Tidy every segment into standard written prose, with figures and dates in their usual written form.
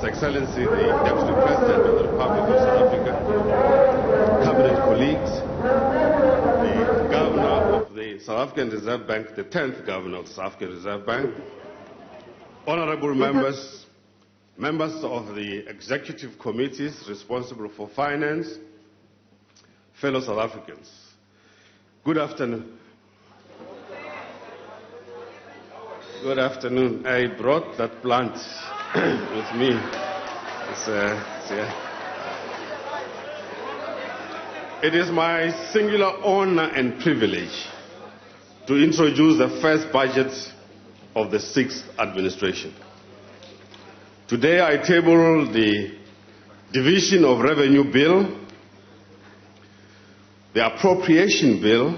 Excellency, the Deputy President of the Republic of South Africa, Cabinet colleagues, the Governor of the South African Reserve Bank, the 10th Governor of the South African Reserve Bank, honorable members, members of the executive committees responsible for finance, fellow South Africans, good afternoon. Good afternoon. I brought that plant with me. It is my singular honor and privilege to introduce the first budget of the 6th administration. Today I table the Division of Revenue Bill, the Appropriation Bill,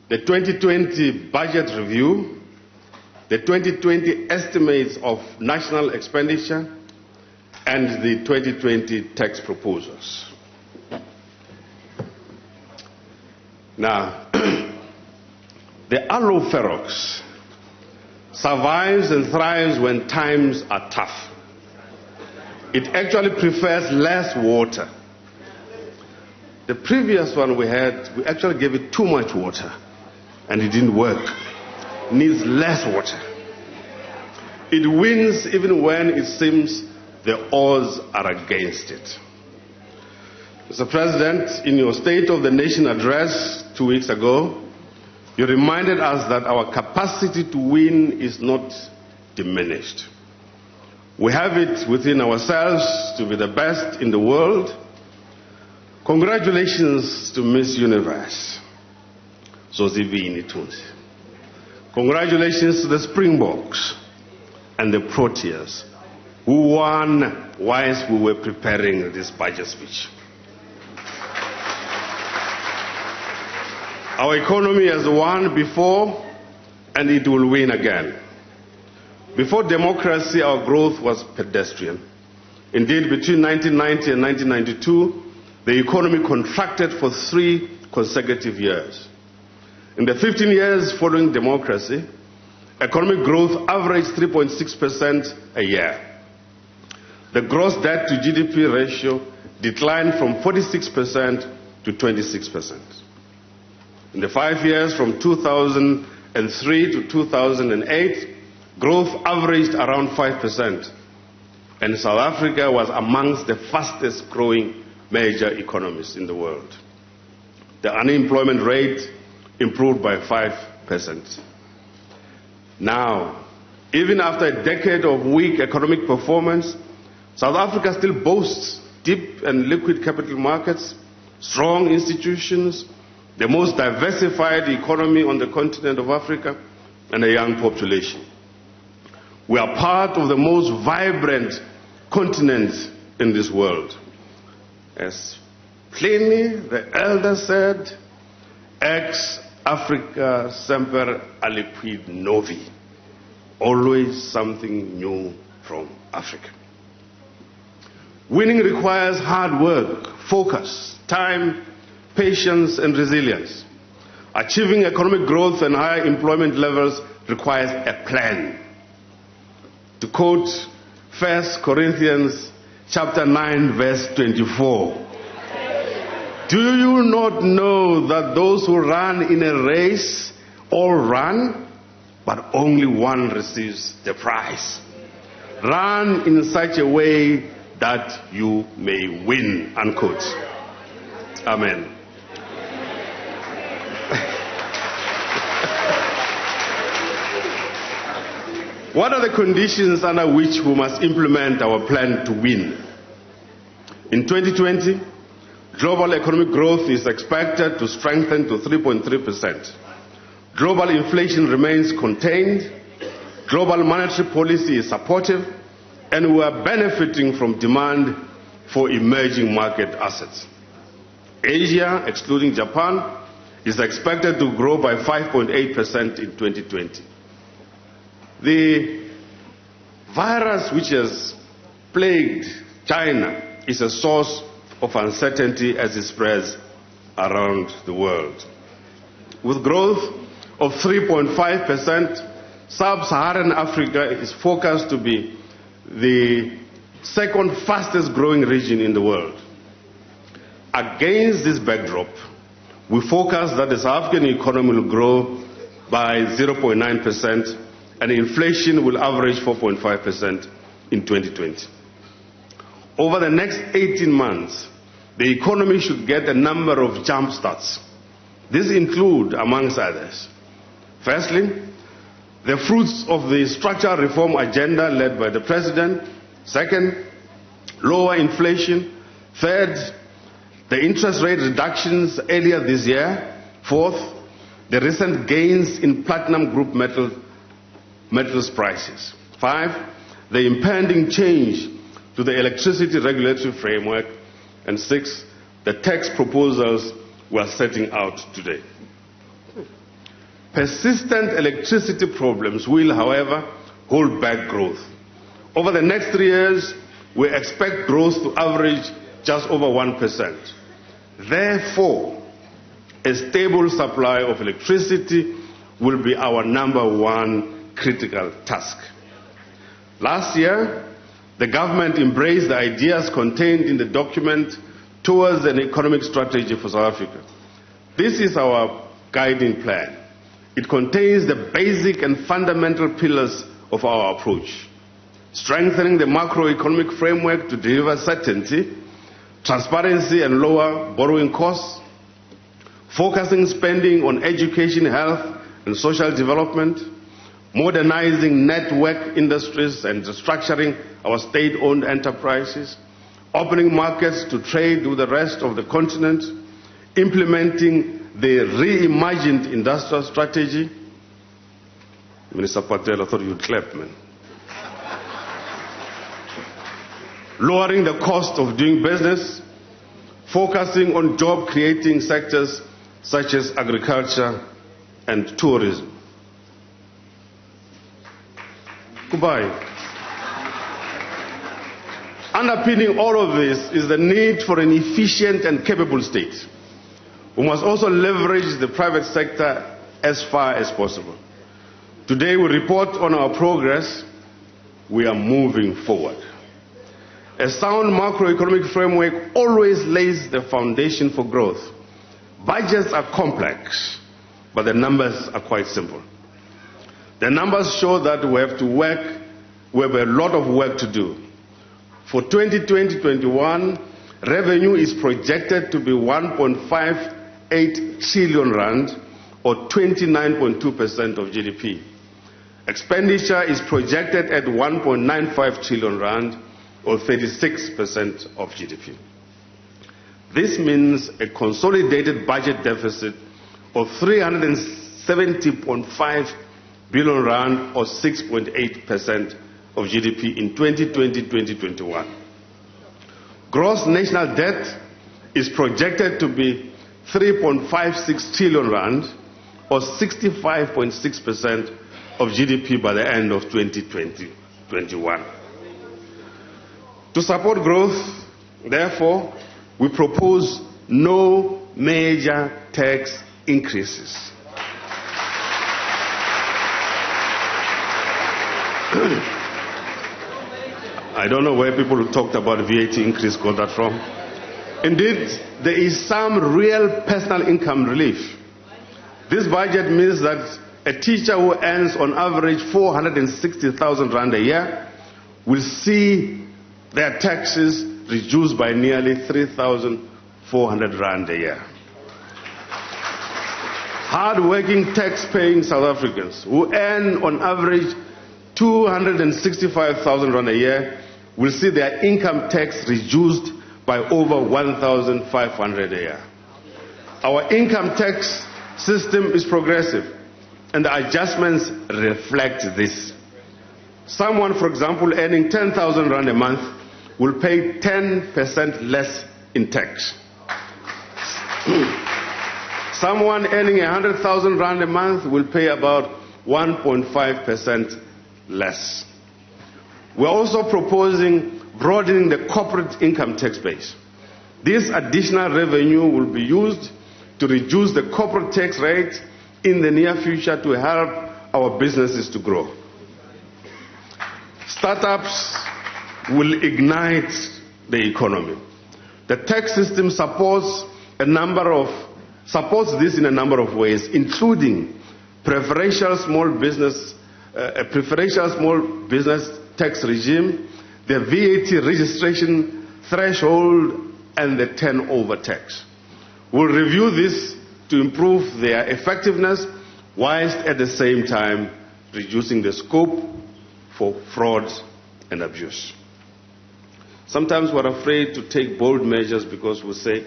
the 2020 Budget Review, the 2020 Estimates of National Expenditure, and the 2020 Tax Proposals. Now, the aloe ferox survives and thrives when times are tough. It actually prefers less water. The previous one we had, we actually gave it too much water, and it didn't work. It needs less water. It wins even when it seems the odds are against it. Mr. President, in your State of the Nation address 2 weeks ago, you reminded us that our capacity to win is not diminished. We have it within ourselves to be the best in the world. Congratulations to Miss Universe, Zozibini Tunzi. Congratulations to the Springboks and the Proteas, who won whilst we were preparing this budget speech. Our economy has won before, and it will win again. Before democracy, our growth was pedestrian. Indeed, between 1990 and 1992, the economy contracted for 3 consecutive years. In the 15 years following democracy, economic growth averaged 3.6% a year. The gross debt to GDP ratio declined from 46% to 26%. In the 5 years from 2003 to 2008, growth averaged around 5%, and South Africa was amongst the fastest growing major economies in the world. The unemployment rate improved by 5%. Now, even after a decade of weak economic performance, South Africa still boasts deep and liquid capital markets, strong institutions, the most diversified economy on the continent of Africa, and a young population. We are part of the most vibrant continent in this world. As Pliny the Elder said, ex Africa semper aliquid novi, always something new from Africa. Winning requires hard work, focus, time, patience, and resilience. Achieving economic growth and higher employment levels requires a plan. To quote 1 Corinthians chapter 9, verse 24, do you not know that those who run in a race all run, but only one receives the prize? Run in such a way that you may win, unquote. Amen. What are the conditions under which we must implement our plan to win? In 2020, global economic growth is expected to strengthen to 3.3%. Global inflation remains contained, global monetary policy is supportive, and we are benefiting from demand for emerging market assets. Asia, excluding Japan, is expected to grow by 5.8% in 2020. The virus which has plagued China is a source of uncertainty as it spreads around the world. With growth of 3.5%, sub-Saharan Africa is forecast to be the second fastest growing region in the world. Against this backdrop, we forecast that the South African economy will grow by 0.9% and inflation will average 4.5% in 2020. Over the next 18 months, the economy should get a number of jump starts. These include, amongst others, firstly, the fruits of the structural reform agenda led by the President. Second, lower inflation. Third, the interest rate reductions earlier this year. Fourth, the recent gains in platinum group metals prices. 5, the impending change to the electricity regulatory framework. And 6, the tax proposals we are setting out today. Persistent electricity problems will, however, hold back growth. Over the next 3 years, we expect growth to average just over 1%. Therefore, a stable supply of electricity will be our number one critical task. Last year, the government embraced the ideas contained in the document Towards an Economic Strategy for South Africa. This is our guiding plan. It contains the basic and fundamental pillars of our approach: strengthening the macroeconomic framework to deliver certainty, transparency and lower borrowing costs, focusing spending on education, health and social development, modernizing network industries and restructuring our state-owned enterprises, opening markets to trade with the rest of the continent, implementing the reimagined industrial strategy. Minister Patel, I thought you'd clap, man. Lowering the cost of doing business, focusing on job-creating sectors such as agriculture and tourism. Goodbye. Underpinning all of this is the need for an efficient and capable state. We must also leverage the private sector as far as possible. Today we report on our progress. We are moving forward. A sound macroeconomic framework always lays the foundation for growth. Budgets are complex, but the numbers are quite simple. The numbers show that we have a lot of work to do. For 2020-21, revenue is projected to be 1.58 trillion rand, or 29.2% of GDP. Expenditure is projected at 1.95 trillion rand, or 36% of GDP. This means a consolidated budget deficit of 370.5 billion rand, or 6.8% of GDP in 2020-2021. Gross national debt is projected to be 3.56 trillion rand, or 65.6% of GDP by the end of 2020-21. To support growth, therefore, we propose no major tax increases. I don't know where people who talked about VAT increase got that from. Indeed, there is some real personal income relief. This budget means that a teacher who earns on average 460,000 rand a year will see their taxes reduced by nearly 3,400 rand a year. Hard-working tax-paying South Africans who earn on average 265,000 rand a year will see their income tax reduced by over 1,500 a year. Our income tax system is progressive, and the adjustments reflect this. Someone, for example, earning 10,000 rand a month will pay 10% less in tax. Someone earning 100,000 rand a month will pay about 1.5% less. We're also proposing broadening the corporate income tax base. This additional revenue will be used to reduce the corporate tax rate in the near future to help our businesses to grow. Startups will ignite the economy. The tax system supports this in a number of ways, including preferential small business tax regime, the VAT registration threshold, and the turnover tax. We'll review this to improve their effectiveness, whilst at the same time reducing the scope for fraud and abuse. Sometimes we're afraid to take bold measures because we say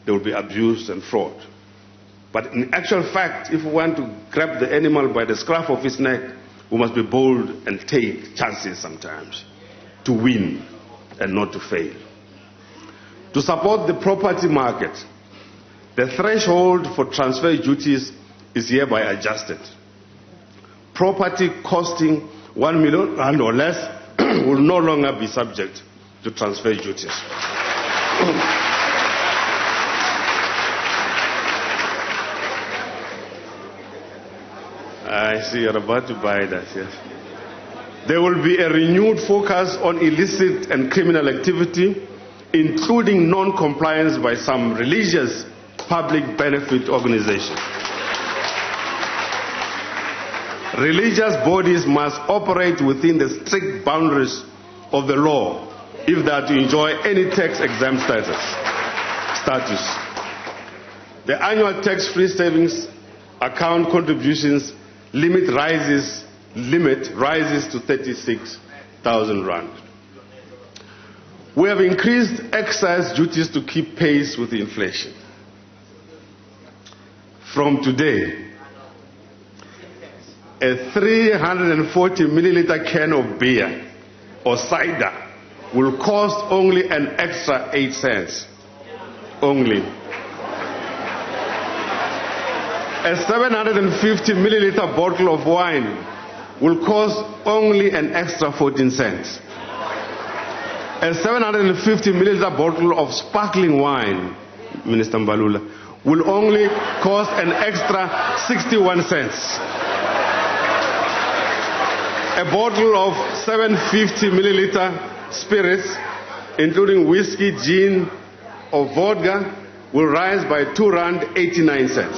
there will be abuse and fraud. But in actual fact, if we want to grab the animal by the scruff of its neck, we must be bold and take chances sometimes to win and not to fail. To support the property market, the threshold for transfer duties is hereby adjusted. Property costing 1 million rand or less will no longer be subject to transfer duties. I see you're about to buy that, yes. There will be a renewed focus on illicit and criminal activity, including non-compliance by some religious public benefit organizations. Religious bodies must operate within the strict boundaries of the law if they are to enjoy any tax-exempt status. The annual tax-free savings account contributions limit rises to 36,000 rand. We have increased excise duties to keep pace with inflation. From today, a 340 milliliter can of beer or cider will cost only an extra 8 cents. Only. A 750 milliliter bottle of wine will cost only an extra 14 cents. A 750 milliliter bottle of sparkling wine, Minister Mbalula, will only cost an extra 61 cents. A bottle of 750 milliliter spirits, including whiskey, gin, or vodka, will rise by 2.89 rand.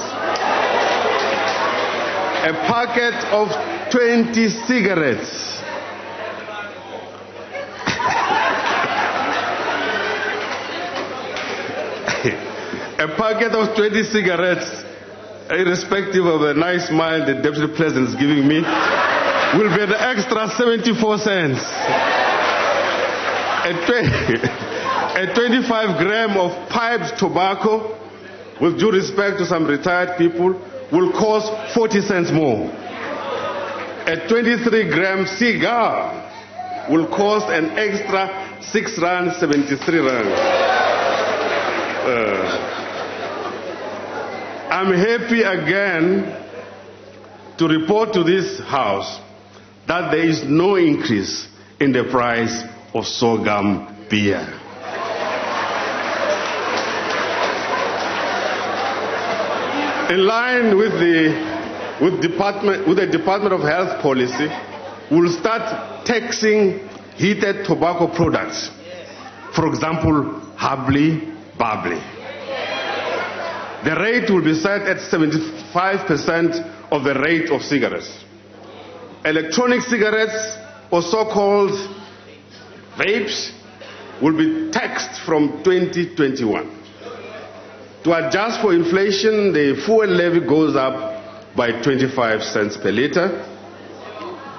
A packet of 20 cigarettes irrespective of the nice smile the Deputy President is giving me, will be an extra 74 cents. A 25 gram of piped tobacco, with due respect to some retired people, will cost 40 cents more. A 23 gram cigar will cost an extra 6.73 rand. I'm happy again to report to this House that there is no increase in the price of sorghum beer. In line with the Department of Health policy, we'll start taxing heated tobacco products. For example, Hubbly, Bubbly. The rate will be set at 75% of the rate of cigarettes. Electronic cigarettes, or so-called vapes, will be taxed from 2021. To adjust for inflation, the fuel levy goes up by 25 cents per litre,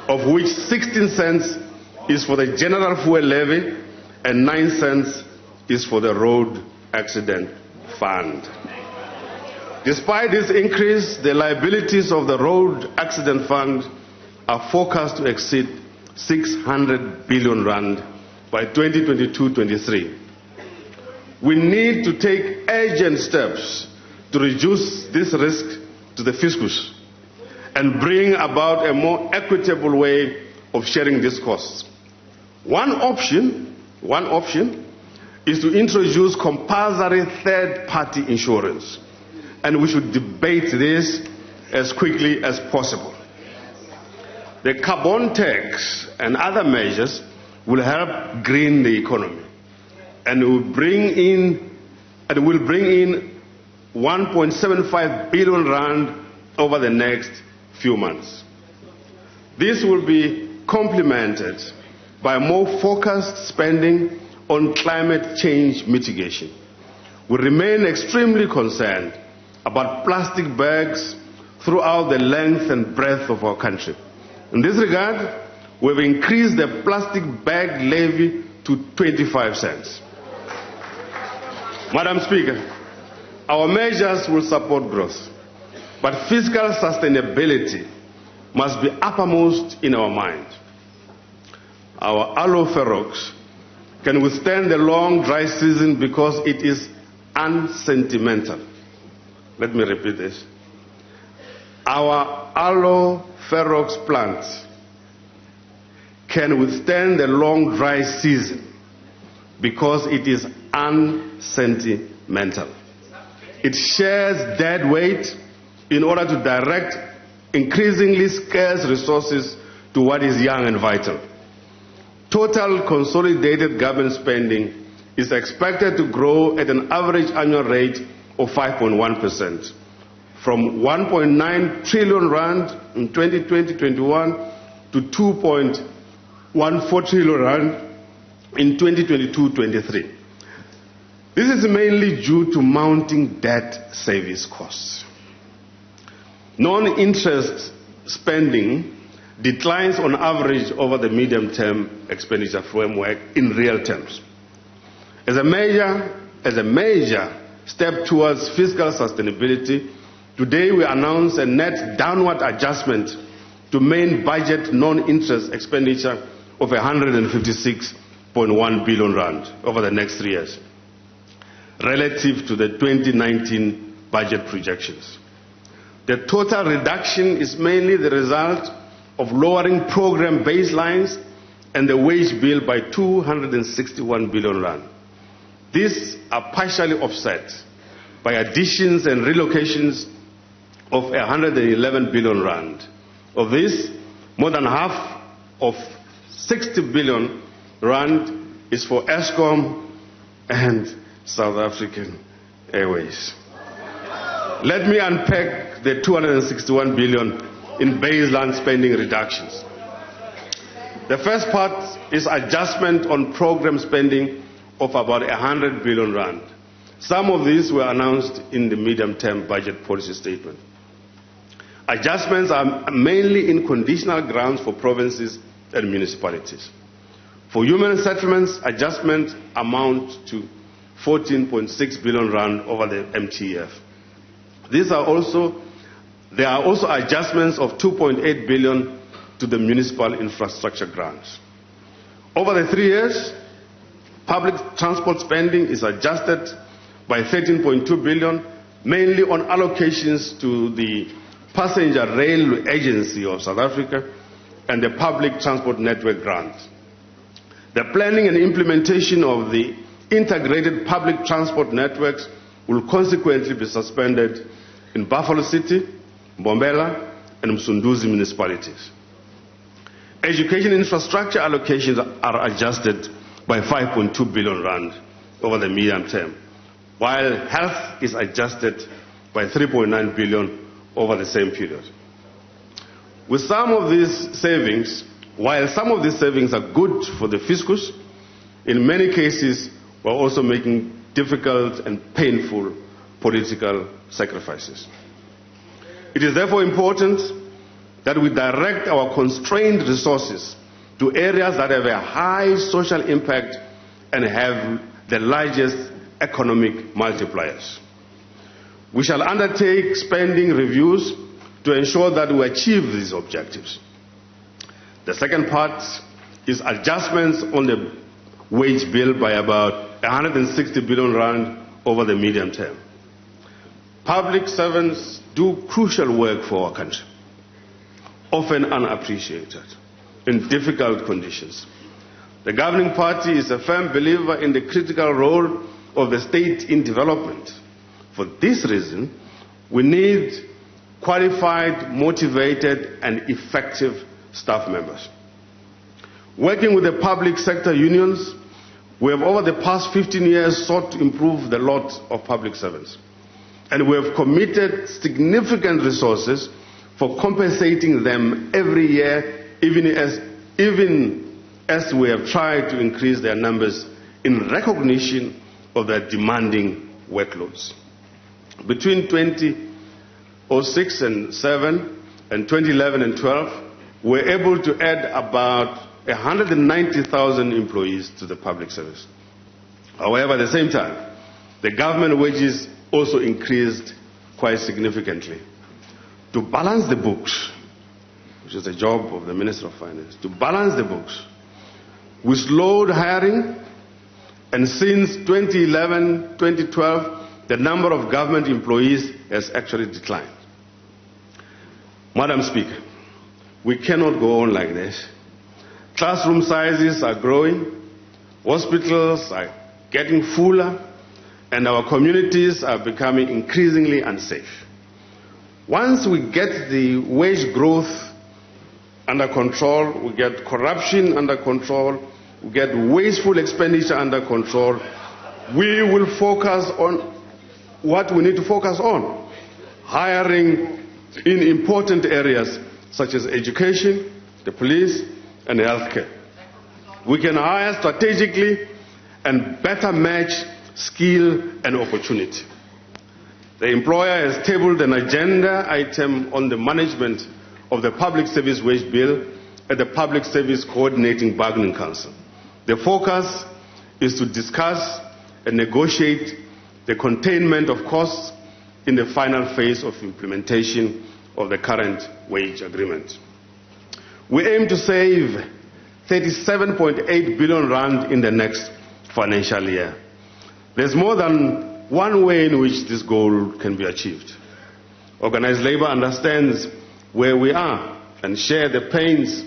of which 16 cents is for the general fuel levy and 9 cents is for the road accident fund. Despite this increase, the liabilities of the road accident fund are forecast to exceed 600 billion rand by 2022-23. We need to take urgent steps to reduce this risk to the fiscus and bring about a more equitable way of sharing these costs. One option is to introduce compulsory third-party insurance, and we should debate this as quickly as possible. The carbon tax and other measures will help green the economy and will bring in 1.75 billion rand over the next few months. This will be complemented by more focused spending on climate change mitigation. We remain extremely concerned about plastic bags throughout the length and breadth of our country. In this regard, we have increased the plastic bag levy to 25 cents. Madam Speaker, our measures will support growth, but fiscal sustainability must be uppermost in our mind. Our aloe ferox can withstand the long dry season because it is unsentimental. Let me repeat this. Our aloe ferox plant can withstand the long dry season because it is unsentimental. It shares dead weight in order to direct increasingly scarce resources to what is young and vital. Total consolidated government spending is expected to grow at an average annual rate of 5.1%, from 1.9 trillion rand in 2020-21 to 2.14 trillion rand in 2022-23. This is mainly due to mounting debt service costs. Non-interest spending declines on average over the medium-term expenditure framework in real terms. As a major step towards fiscal sustainability, today we announce a net downward adjustment to main budget non-interest expenditure of 156.1 billion rand over the next 3 years, relative to the 2019 budget projections. The total reduction is mainly the result of lowering program baselines and the wage bill by 261 billion rand. These are partially offset by additions and relocations of 111 billion rand. Of this, more than half of 60 billion rand is for Eskom and South African Airways. Let me unpack the 261 billion in baseline spending reductions. The first part is adjustment on program spending of about 100 billion rand. Some of these were announced in the medium-term budget policy statement. Adjustments are mainly in conditional grants for provinces and municipalities. For human settlements, adjustments amount to 14.6 billion rand over the MTF. There are also adjustments of 2.8 billion to the municipal infrastructure grants. Over the 3 years, public transport spending is adjusted by 13.2 billion, mainly on allocations to the Passenger Rail Agency of South Africa and the Public Transport Network grant. The planning and implementation of the integrated public transport networks will consequently be suspended in Buffalo City, Mboweni, and Msunduzi municipalities. Education infrastructure allocations are adjusted by 5.2 billion rand over the medium term, while health is adjusted by 3.9 billion over the same period. While some of these savings are good for the fiscus, in many cases we're also making difficult and painful political sacrifices. It is therefore important that we direct our constrained resources to areas that have a high social impact and have the largest economic multipliers. We shall undertake spending reviews to ensure that we achieve these objectives. The second part is adjustments on the wage bill by about 160 billion rand over the medium term. Public servants do crucial work for our country, often unappreciated, in difficult conditions. The governing party is a firm believer in the critical role of the state in development. For this reason, we need qualified, motivated, and effective staff members. Working with the public sector unions, we have over the past 15 years sought to improve the lot of public servants. And we have committed significant resources for compensating them every year, even as we have tried to increase their numbers in recognition of their demanding workloads. Between 2006 and 7 and 2011 and 12, we were able to add about 190,000 employees to the public service. However, at the same time, the government wages also increased quite significantly. To balance the books, which is the job of the Minister of Finance, to balance the books, we slowed hiring, and since 2011, 2012, the number of government employees has actually declined. Madam Speaker, we cannot go on like this. Classroom sizes are growing, hospitals are getting fuller, and our communities are becoming increasingly unsafe. Once we get the wage growth under control, we get corruption under control, we get wasteful expenditure under control, we will focus on what we need to focus on. Hiring in important areas such as education, the police, and healthcare. We can hire strategically and better match skill and opportunity. The employer has tabled an agenda item on the management of the Public Service Wage Bill at the Public Service Coordinating Bargaining Council. The focus is to discuss and negotiate the containment of costs in the final phase of implementation of the current wage agreement. We aim to save 37.8 billion rand in the next financial year. There's more than one way in which this goal can be achieved. Organized labor understands where we are and share the pains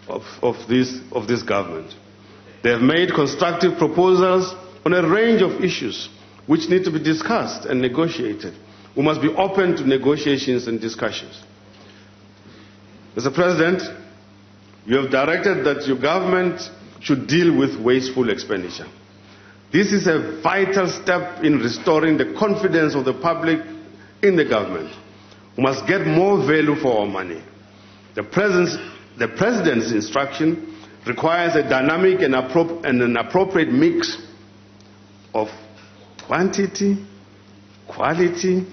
of this government. They have made constructive proposals on a range of issues which need to be discussed and negotiated. We must be open to negotiations and discussions. Mr. President, you have directed that your government should deal with wasteful expenditure. This is a vital step in restoring the confidence of the public in the government. We must get more value for our money. The President's instruction requires a dynamic and an appropriate mix of quantity, quality,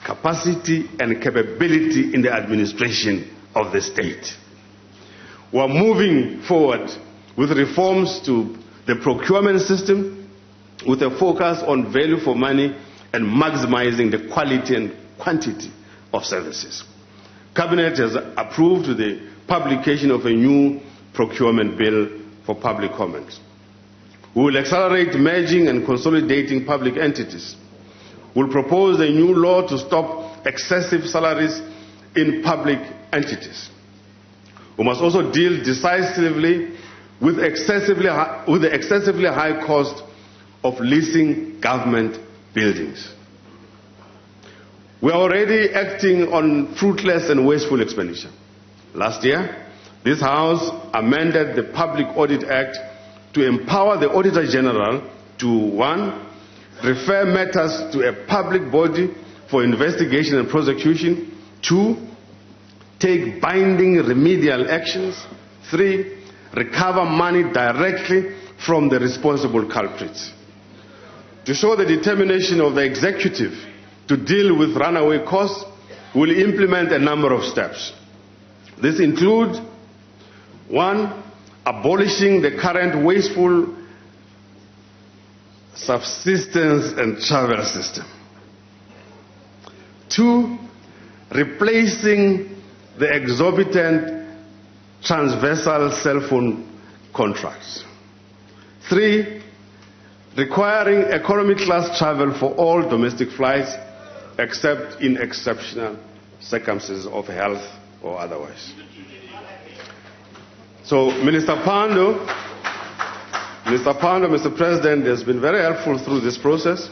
capacity, and capability in the administration of the state. We are moving forward with reforms to the procurement system with a focus on value for money and maximizing the quality and quantity of services. Cabinet has approved the publication of a new procurement bill for public comment. We will accelerate merging and consolidating public entities. We will propose a new law to stop excessive salaries in public entities. We must also deal decisively with the excessively high cost of leasing government buildings. We are already acting on fruitless and wasteful expenditure. Last year, this House amended the Public Audit Act to empower the Auditor General to 1. Refer matters to a public body for investigation and prosecution. 2. Take binding remedial actions. 3. Recover money directly from the responsible culprits. To show the determination of the executive to deal with runaway costs, we will implement a number of steps. This includes 1. Abolishing the current wasteful subsistence and travel system. 2. Replacing the exorbitant transversal cell phone contracts. 3. Requiring economy class travel for all domestic flights except in exceptional circumstances of health or otherwise. So Minister Pando, Mr. President, has been very helpful through this process,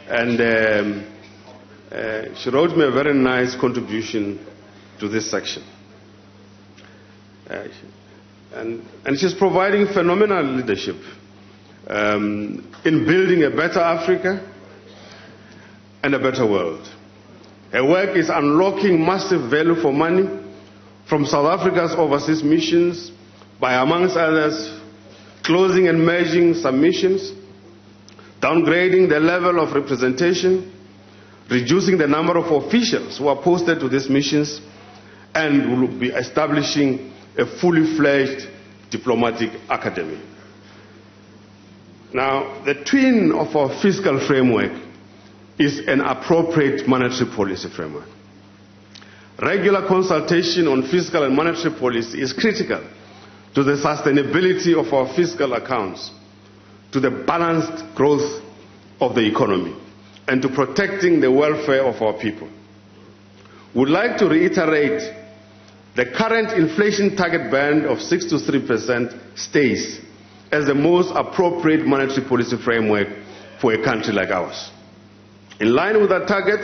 and she wrote me a very nice contribution to this section. And she's providing phenomenal leadership in building a better Africa and a better world. Her work is unlocking massive value for money from South Africa's overseas missions by, amongst others, closing and merging some missions, downgrading the level of representation, reducing the number of officials who are posted to these missions, and will be establishing a fully fledged diplomatic academy. Now, the twin of our fiscal framework is an appropriate monetary policy framework. Regular consultation on fiscal and monetary policy is critical to the sustainability of our fiscal accounts, to the balanced growth of the economy, and to protecting the welfare of our people. We would like to reiterate the current inflation target band of 6 to 3% stays as the most appropriate monetary policy framework for a country like ours. In line with that target,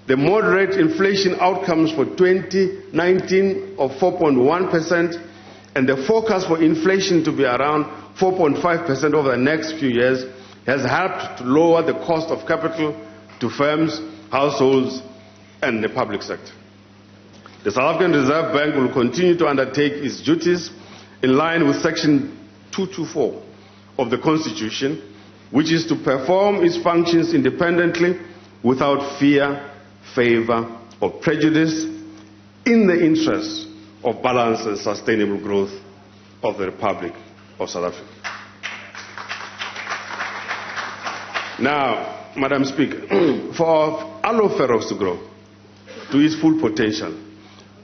the moderate inflation outcomes for 2019 of 4.1% and the forecast for inflation to be around 4.5% over the next few years has helped to lower the cost of capital to firms, households, and the public sector. The South African Reserve Bank will continue to undertake its duties in line with Section 224 of the Constitution, which is to perform its functions independently without fear, favor, or prejudice in the interests of balanced and sustainable growth of the Republic of South Africa. Now, Madam Speaker, for our alloferrox to grow to its full potential,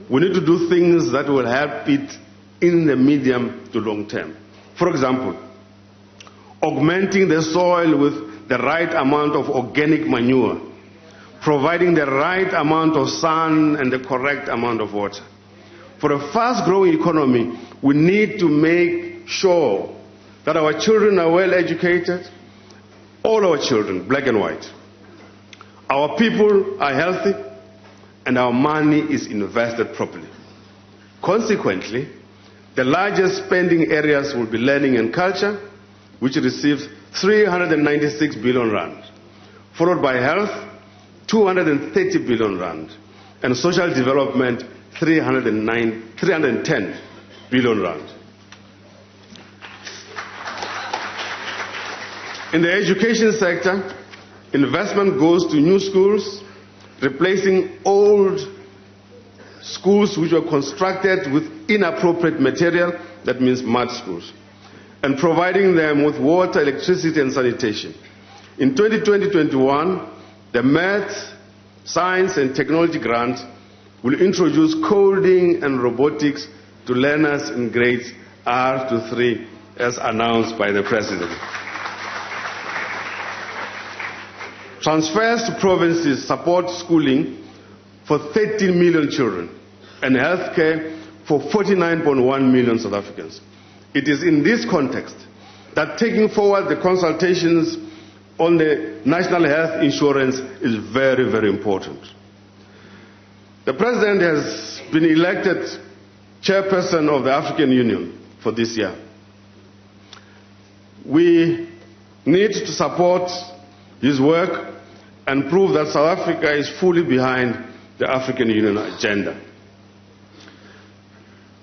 we need to do things that will help it in the medium to long term. For example, augmenting the soil with the right amount of organic manure, providing the right amount of sun and the correct amount of water. For a fast-growing economy, we need to make sure that our children are well educated, all our children, black and white. Our people are healthy, and our money is invested properly. Consequently, the largest spending areas will be learning and culture, which receives 396 billion rand, followed by health, 230 billion rand, and social development, 310 billion rand. In the education sector, investment goes to new schools, replacing old schools which were constructed with inappropriate material, that means mud schools, and providing them with water, electricity, and sanitation. In 2020-21, the Math, Science, and Technology grant will introduce coding and robotics to learners in grades R to 3, as announced by the President. Transfers to provinces support schooling for 13 million children and healthcare for 49.1 million South Africans. It is in this context that taking forward the consultations on the national health insurance is very, very important. The President has been elected chairperson of the African Union for this year. We need to support his work and prove that South Africa is fully behind the African Union agenda.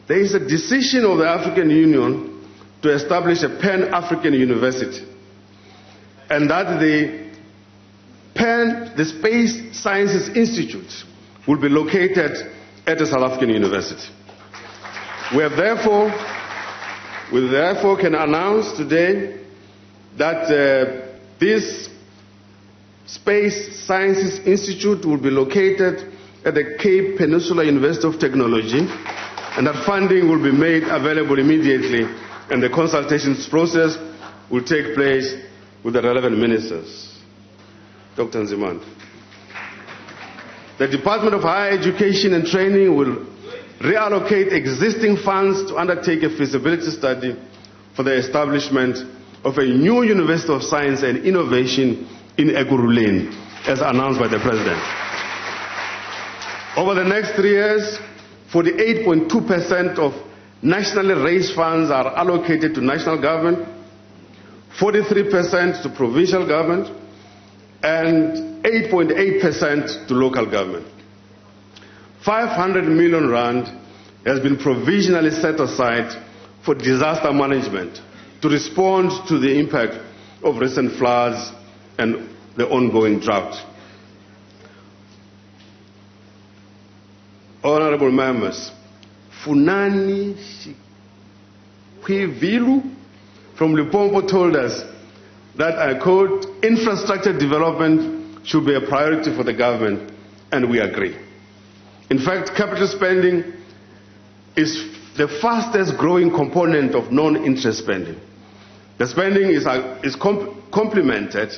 There is a decision of the African Union to establish a Pan-African University, and that the Space Sciences Institute will be located at the South African University. We therefore can announce today that this Space Sciences Institute will be located at the Cape Peninsula University of Technology, and that funding will be made available immediately, and the consultations process will take place with the relevant ministers. Dr. Nzimande. The Department of Higher Education and Training will reallocate existing funds to undertake a feasibility study for the establishment of a new University of Science and Innovation in Ekurhuleni, as announced by the President. Over the next 3 years, 48.2% of nationally raised funds are allocated to national government, 43% to provincial government, and 8.8% to local government. 500 million rand has been provisionally set aside for disaster management to respond to the impact of recent floods and the ongoing drought. Honorable members, Funani Kwivilu from Limpopo told us that, I quote, infrastructure development should be a priority for the government, and we agree. In fact, capital spending is the fastest growing component of non-interest spending. The spending is complemented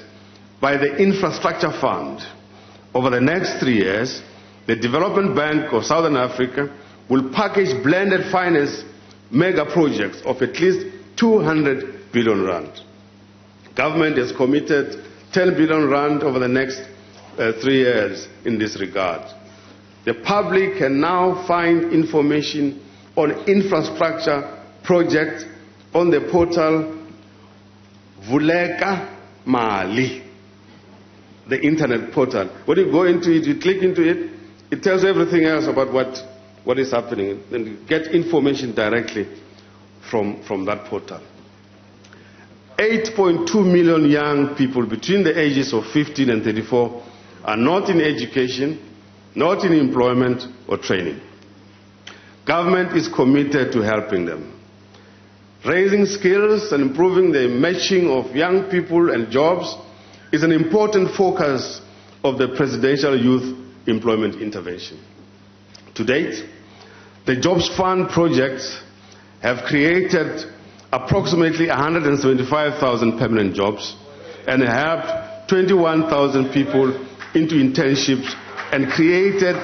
by the infrastructure fund. Over the next 3 years, the Development Bank of Southern Africa will package blended finance mega projects of at least 200 billion rand. Government has committed 10 billion rand over the next 3 years in this regard. The public can now find information on infrastructure projects on the portal Vuleka Mali, the internet portal. When you go into it, you click into it, it tells everything else about what is happening, and you get information directly from that portal. 8.2 million young people between the ages of 15 and 34 are not in education, not in employment or training. Government is committed to helping them. Raising skills and improving the matching of young people and jobs is an important focus of the Presidential Youth Employment Intervention. To date, the Jobs Fund projects have created approximately 175,000 permanent jobs and helped 21,000 people into internships and created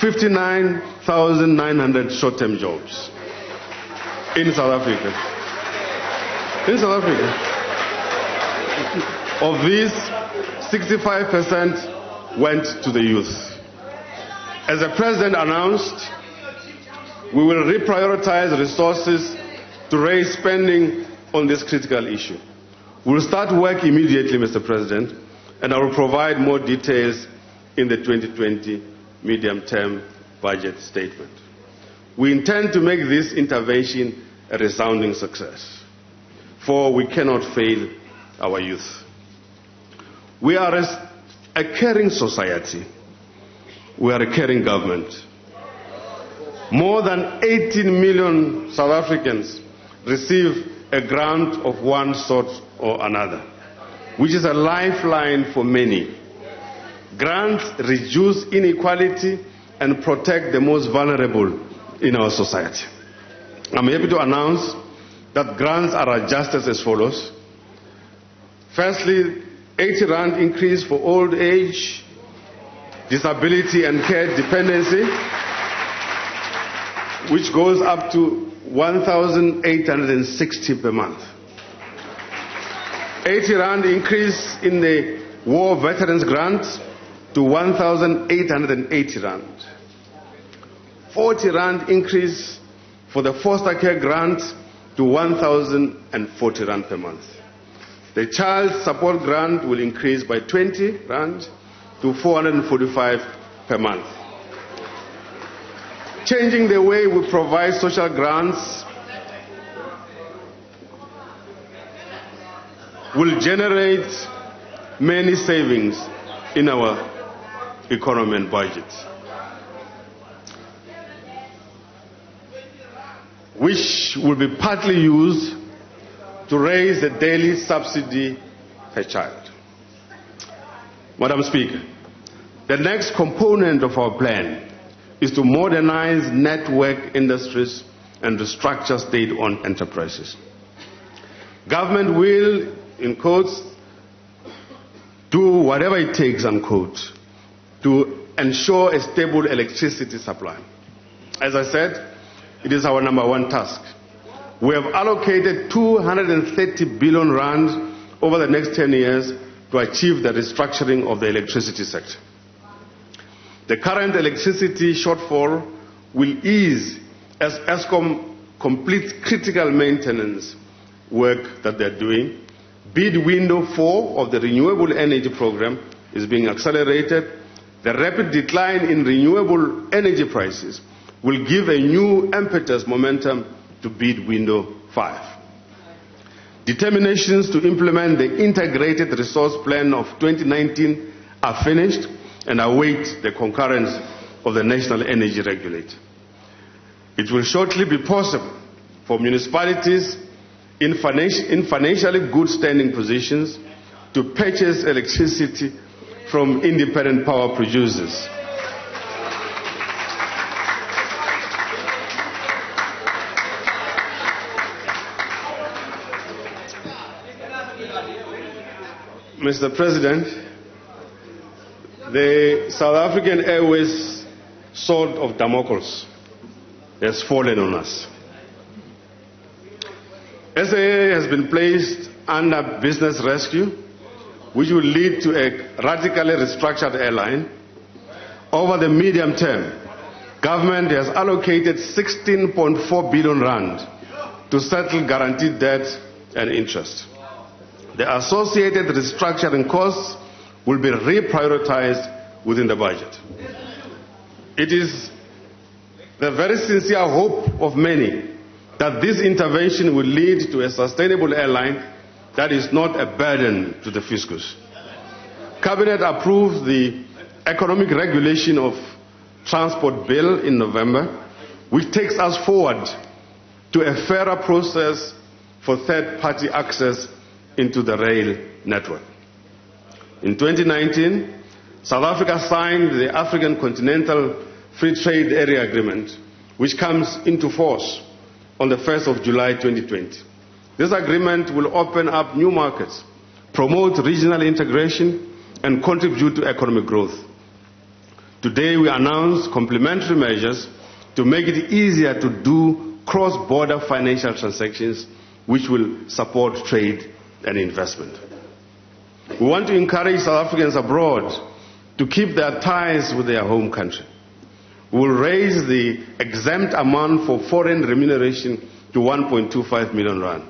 59,900 short-term jobs in South Africa. In South Africa. Of these, 65% went to the youth. As the President announced, we will reprioritize resources to raise spending on this critical issue. We will start work immediately, Mr. President, and I will provide more details in the 2020 medium-term budget statement. We intend to make this intervention a resounding success, for we cannot fail our youth. We are a caring society. We are a caring government. More than 18 million South Africans receive a grant of one sort or another, which is a lifeline for many. Grants reduce inequality and protect the most vulnerable in our society. I'm happy to announce that grants are adjusted as follows. Firstly, 80 rand increase for old age, disability and care dependency, which goes up to 1,860 per month. 80 rand increase in the War Veterans Grant to 1,880 rand. 40 rand increase for the Foster Care Grant to 1,040 rand per month. The Child Support Grant will increase by 20 rand to 445 per month. Changing the way we provide social grants will generate many savings in our economy and budget, which will be partly used to raise the daily subsidy per child. Madam Speaker, the next component of our plan is to modernize network industries and restructure state-owned enterprises. Government will, in quotes, do whatever it takes, unquote, to ensure a stable electricity supply. As I said, it is our #1 task. We have allocated 230 billion rand over the next 10 years to achieve the restructuring of the electricity sector. The current electricity shortfall will ease as Eskom complete critical maintenance work that they're doing. Bid window 4 of the renewable energy program is being accelerated. The rapid decline in renewable energy prices will give a new impetus momentum to bid window 5. Determinations to implement the integrated resource plan of 2019 are finished and await the concurrence of the National Energy Regulator. It will shortly be possible for municipalities in financially good standing positions to purchase electricity from independent power producers. Mr. President, the South African Airways sword of Damocles has fallen on us. SAA has been placed under business rescue, which will lead to a radically restructured airline. Over the medium term, government has allocated 16.4 billion rand to settle guaranteed debt and interest. The associated restructuring costs will be reprioritized within the budget. It is the very sincere hope of many that this intervention will lead to a sustainable airline that is not a burden to the fiscus. Cabinet approved the economic regulation of transport bill in November, which takes us forward to a fairer process for third-party access into the rail network. In 2019, South Africa signed the African Continental Free Trade Area Agreement, which comes into force on the 1st of July 2020. This agreement will open up new markets, promote regional integration, and contribute to economic growth. Today we announce complementary measures to make it easier to do cross-border financial transactions, which will support trade and investment. We want to encourage South Africans abroad to keep their ties with their home country. We will raise the exempt amount for foreign remuneration to 1.25 million rand.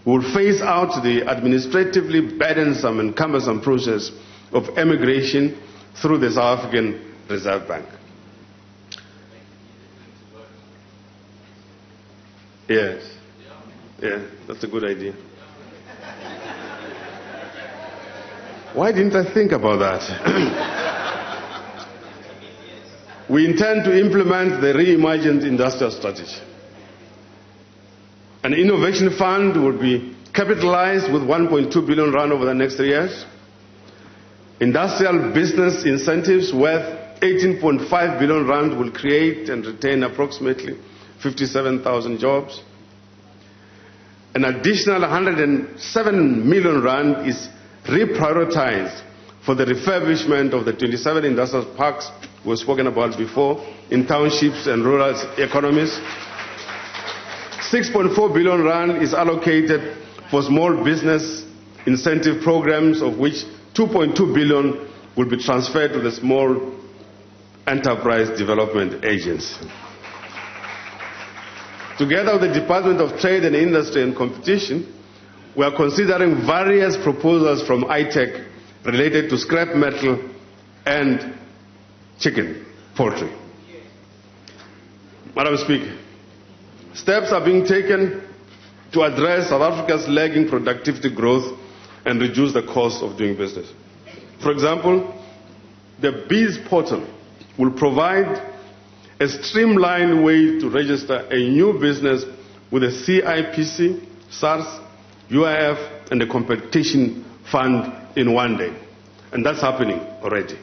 We will phase out the administratively burdensome and cumbersome process of emigration through the South African Reserve Bank. Yes. Yeah, that's a good idea. Why didn't I think about that? We intend to implement the reimagined industrial strategy. An innovation fund will be capitalized with 1.2 billion rand over the next 3 years. Industrial business incentives worth 18.5 billion rand will create and retain approximately 57,000 jobs. An additional 107 million rand is reprioritized for the refurbishment of the 27 industrial parks we have spoken about before in townships and rural economies. 6.4 billion rand is allocated for small business incentive programs, of which 2.2 billion will be transferred to the Small Enterprise Development Agency. Together with the Department of Trade and Industry and Competition, we are considering various proposals from ITEC related to scrap metal and poultry. Madam Speaker, steps are being taken to address South Africa's lagging productivity growth and reduce the cost of doing business. For example, the BEES portal will provide a streamlined way to register a new business with the CIPC, SARS, UIF, and the Competition Fund in one day. And that's happening already.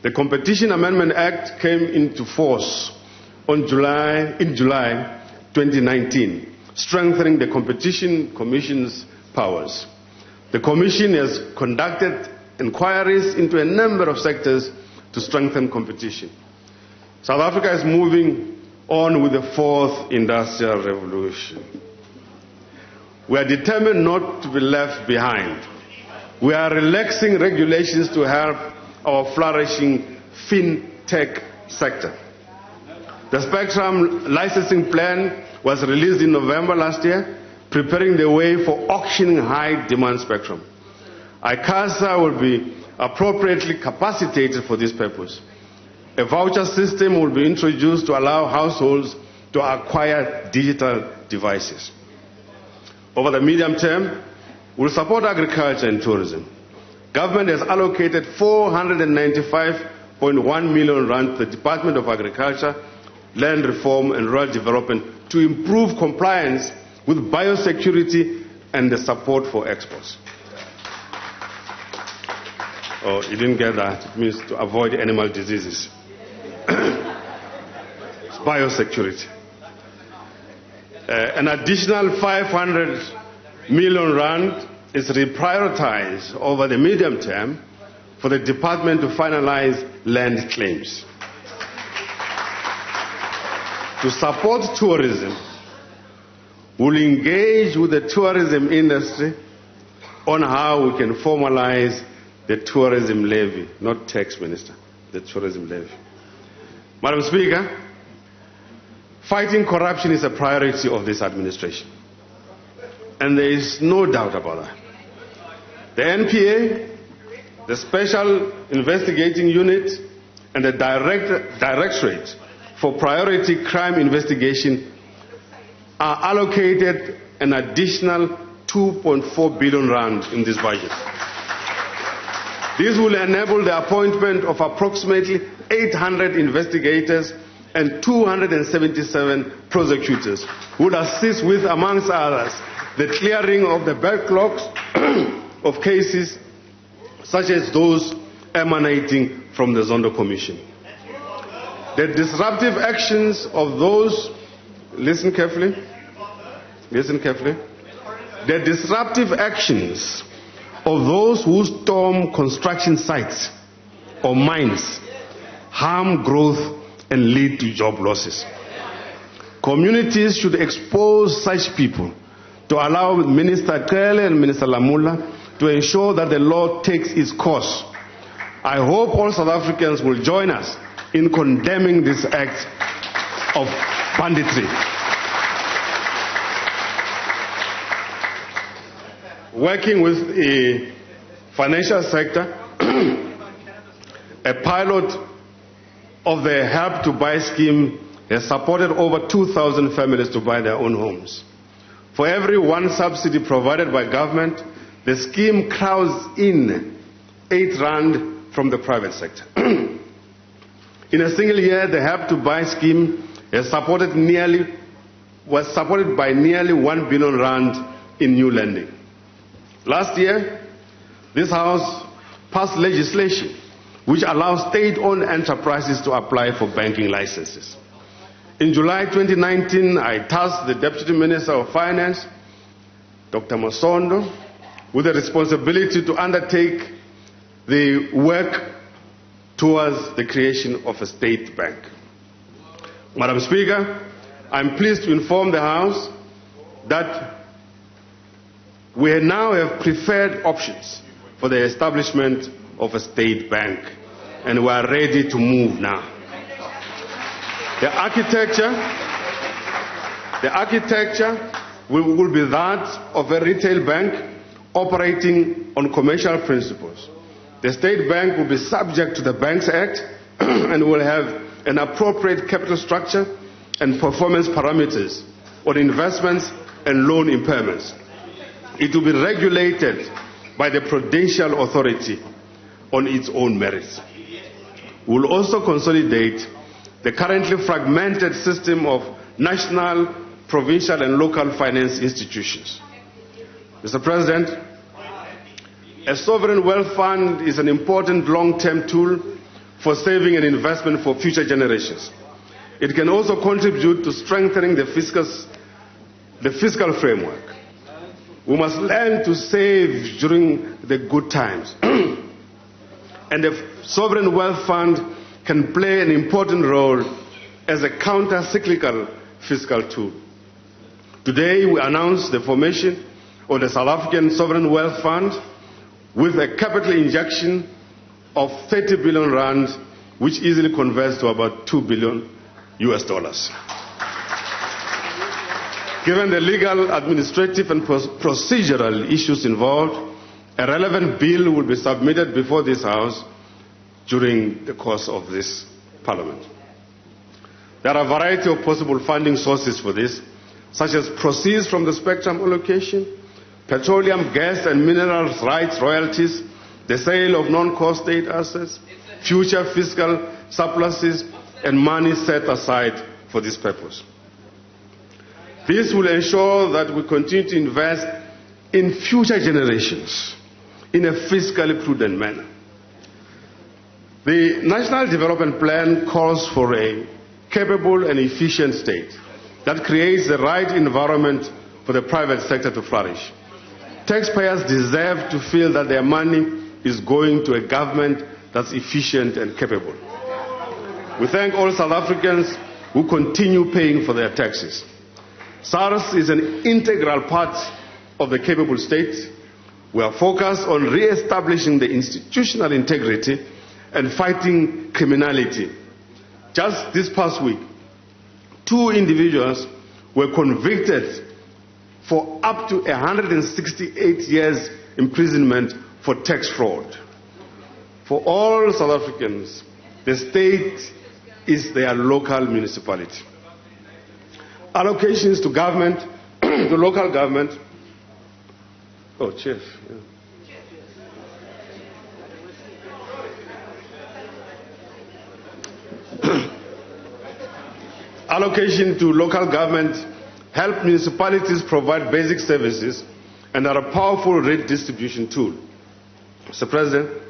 The Competition Amendment Act came into force in July 2019, strengthening the Competition Commission's powers. The Commission has conducted inquiries into a number of sectors to strengthen competition. South Africa is moving on with the fourth industrial revolution. We are determined not to be left behind. We are relaxing regulations to help our flourishing fintech sector. The spectrum licensing plan was released in November last year, preparing the way for auctioning high-demand spectrum. ICASA will be appropriately capacitated for this purpose. A voucher system will be introduced to allow households to acquire digital devices. Over the medium term, we will support agriculture and tourism. Government has allocated 495.1 million rand to the Department of Agriculture, Land Reform and Rural Development to improve compliance with biosecurity and the support for exports. Oh, you didn't get that. It means to avoid animal diseases. It's biosecurity. An additional 500 million rand is reprioritized over the medium term for the department to finalize land claims. To support tourism, we'll engage with the tourism industry on how we can formalize the tourism levy, not tax, Minister, the tourism levy. Madam Speaker, fighting corruption is a priority of this administration. And there is no doubt about that. The NPA, the Special Investigating Unit, and the Directorate for Priority Crime Investigation are allocated an additional 2.4 billion rand in this budget. This will enable the appointment of approximately 800 investigators and 277 prosecutors who will assist with, amongst others, the clearing of the backlogs of cases such as those emanating from the Zondo Commission. The disruptive actions of those, listen carefully, the disruptive actions of those who storm construction sites or mines harm growth and lead to job losses. Communities should expose such people to allow Minister Kele and Minister Lamula to ensure that the law takes its course. I hope all South Africans will join us in condemning this act of banditry. Working with the financial sector, a pilot of the Help to Buy scheme has supported over 2,000 families to buy their own homes. For every one subsidy provided by government, the scheme crowds in 8 rand from the private sector. In a single year, the Help to Buy scheme was supported by nearly 1 billion rand in new lending. Last year, this House passed legislation which allows state-owned enterprises to apply for banking licenses. In July 2019, I tasked the Deputy Minister of Finance, Dr. Masondo, with the responsibility to undertake the work towards the creation of a state bank. Madam Speaker, I'm pleased to inform the House that we now have preferred options for the establishment of a state bank, and we are ready to move now. The architecture will be that of a retail bank operating on commercial principles. The state bank will be subject to the Banks Act and will have an appropriate capital structure and performance parameters on investments and loan impairments. It will be regulated by the Prudential Authority on its own merits. We will also consolidate the currently fragmented system of national, provincial and local finance institutions. Mr. President, a sovereign wealth fund is an important long-term tool for saving and investment for future generations. It can also contribute to strengthening the fiscal framework. We must learn to save during the good times. And the sovereign wealth fund can play an important role as a counter-cyclical fiscal tool. Today, we announced the formation of the South African Sovereign Wealth Fund with a capital injection of 30 billion rand, which easily converts to about $2 billion US dollars. Given the legal, administrative, and procedural issues involved, a relevant bill will be submitted before this House during the course of this Parliament. There are a variety of possible funding sources for this, such as proceeds from the spectrum allocation, petroleum, gas, and minerals rights royalties, the sale of non-core state assets, future fiscal surpluses, and money set aside for this purpose. This will ensure that we continue to invest in future generations in a fiscally prudent manner. The National Development Plan calls for a capable and efficient state that creates the right environment for the private sector to flourish. Taxpayers deserve to feel that their money is going to a government that's efficient and capable. We thank all South Africans who continue paying for their taxes. SARS is an integral part of the capable state. We are focused on re-establishing the institutional integrity and fighting criminality. Just this past week, 2 individuals were convicted for up to 168 years imprisonment for tax fraud. For all South Africans, the state is their local municipality. Allocations to government, to local government. Oh, Chief. Yeah. Allocation to local government help municipalities provide basic services and are a powerful redistribution tool. Mr. President,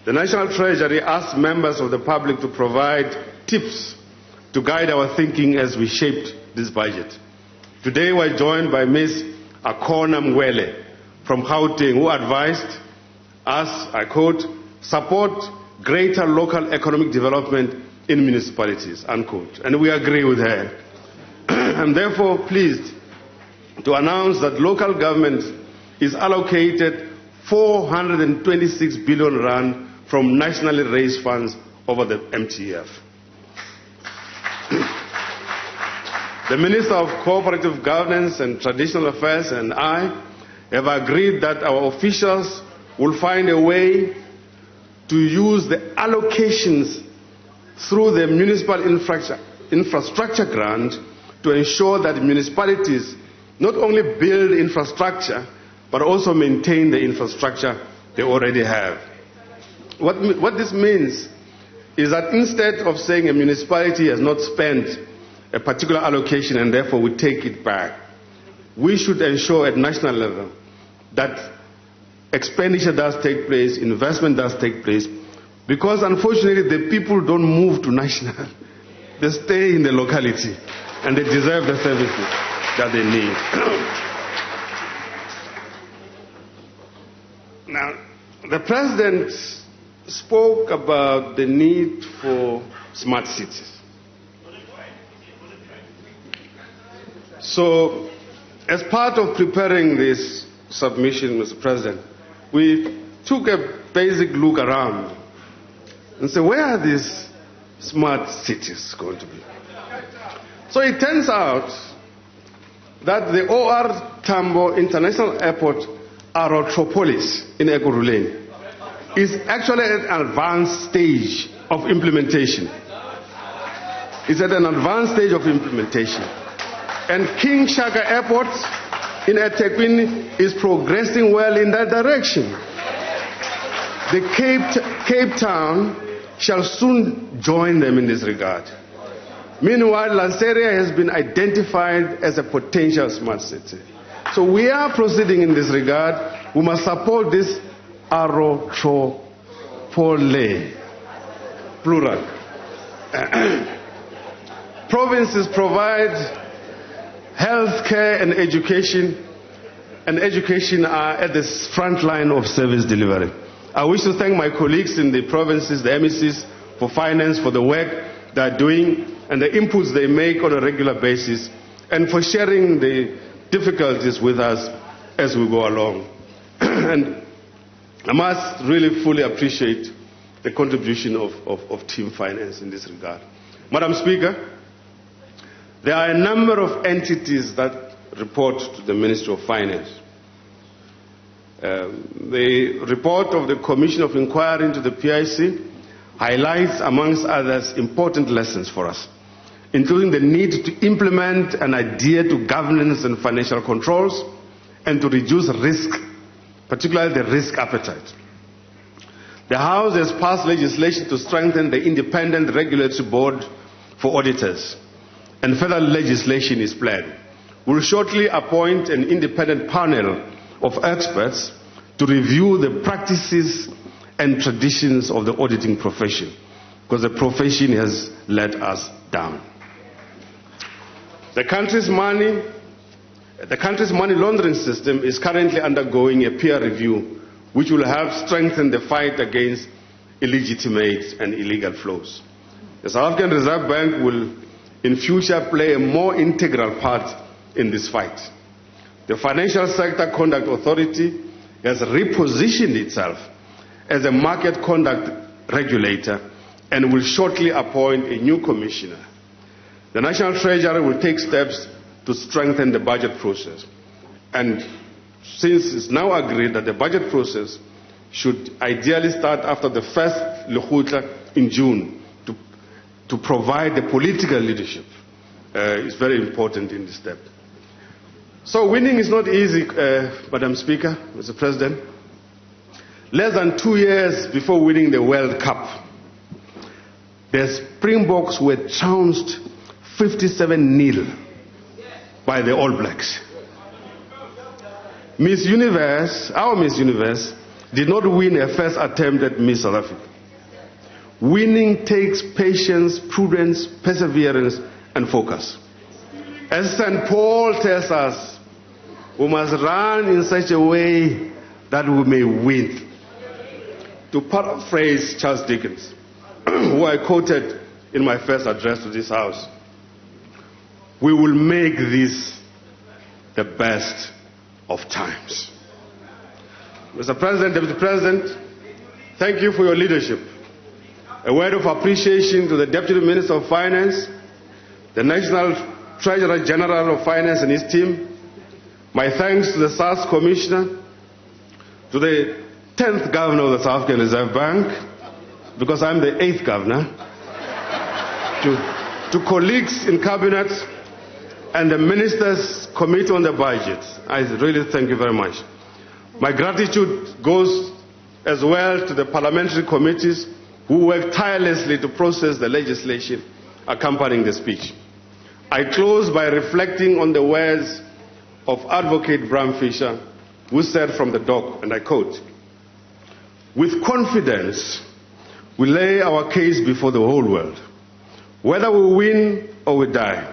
the National Treasury asks members of the public to provide tips to guide our thinking as we shaped this budget. Today we're joined by Ms. Akona Mboweni from Gauteng, who advised us, I quote, support greater local economic development in municipalities, unquote. And we agree with her. I'm therefore pleased to announce that local government is allocated 426 billion rand from nationally raised funds over the MTF. The Minister of Cooperative Governance and Traditional Affairs and I have agreed that our officials will find a way to use the allocations through the municipal infrastructure grant to ensure that municipalities not only build infrastructure but also maintain the infrastructure they already have. What this means is that instead of saying a municipality has not spent a particular allocation and therefore we take it back, we should ensure at national level that expenditure does take place, investment does take place, because unfortunately the people don't move to national. They stay in the locality and they deserve the services that they need. Now, the President spoke about the need for smart cities. So, as part of preparing this submission, Mr. President, we took a basic look around and said, where are these smart cities going to be? So it turns out that the OR Tambo International Airport, Aerotropolis in Ekurhuleni, is actually at an advanced stage of implementation. It's at an advanced stage of implementation. And King Shaka Airport in eThekwini is progressing well in that direction. The Cape Town shall soon join them in this regard. Meanwhile, Lanseria has been identified as a potential smart city. So we are proceeding in this regard. We must support this Aeropole, plural. Provinces provide health care and education are at the front line of service delivery. I wish to thank my colleagues in the provinces, the MECs, for finance, for the work they are doing and the inputs they make on a regular basis, and for sharing the difficulties with us as we go along. And I must really fully appreciate the contribution of Team Finance in this regard. Madam Speaker, There are a number of entities that report to the Ministry of Finance. The report of the Commission of Inquiry into the PIC highlights, amongst others, important lessons for us, including the need to implement and adhere to governance and financial controls and to reduce risk, particularly the risk appetite. The House has passed legislation to strengthen the independent regulatory board for auditors, and further legislation is planned. We will shortly appoint an independent panel of experts to review the practices and traditions of the auditing profession, because the profession has let us down. The country's money laundering system is currently undergoing a peer review, which will help strengthen the fight against illegitimate and illegal flows. The South African Reserve Bank will in future play a more integral part in this fight. The Financial Sector Conduct Authority has repositioned itself as a market conduct regulator and will shortly appoint a new commissioner. The National Treasury will take steps to strengthen the budget process. And since it's now agreed that the budget process should ideally start after the first Lekgotla in June to provide the political leadership, is very important in this step. So winning is not easy, Madam Speaker, Mr. President. Less than 2 years before winning the World Cup, the Springboks were trounced 57-0 by the All Blacks. Miss Universe, our Miss Universe, did not win a first attempt at Miss South Africa. Winning takes patience, prudence, perseverance, and focus. As St. Paul tells us, we must run in such a way that we may win. To paraphrase Charles Dickens, who I quoted in my first address to this House, we will make this the best of times. Mr. President, Deputy President, thank you for your leadership. A word of appreciation to the Deputy Minister of Finance, the National Treasurer General of Finance and his team. My thanks to the SARS Commissioner, to the 10th Governor of the South African Reserve Bank, because I'm the 8th Governor, to colleagues in Cabinet and the Ministers' Committee on the Budget. I really thank you very much. My gratitude goes as well to the parliamentary committees who worked tirelessly to process the legislation accompanying the speech. I close by reflecting on the words of Advocate Bram Fisher, who said from the dock, and I quote, "With confidence, we lay our case before the whole world. Whether we win or we die,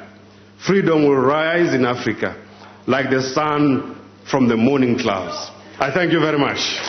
freedom will rise in Africa like the sun from the morning clouds." I thank you very much.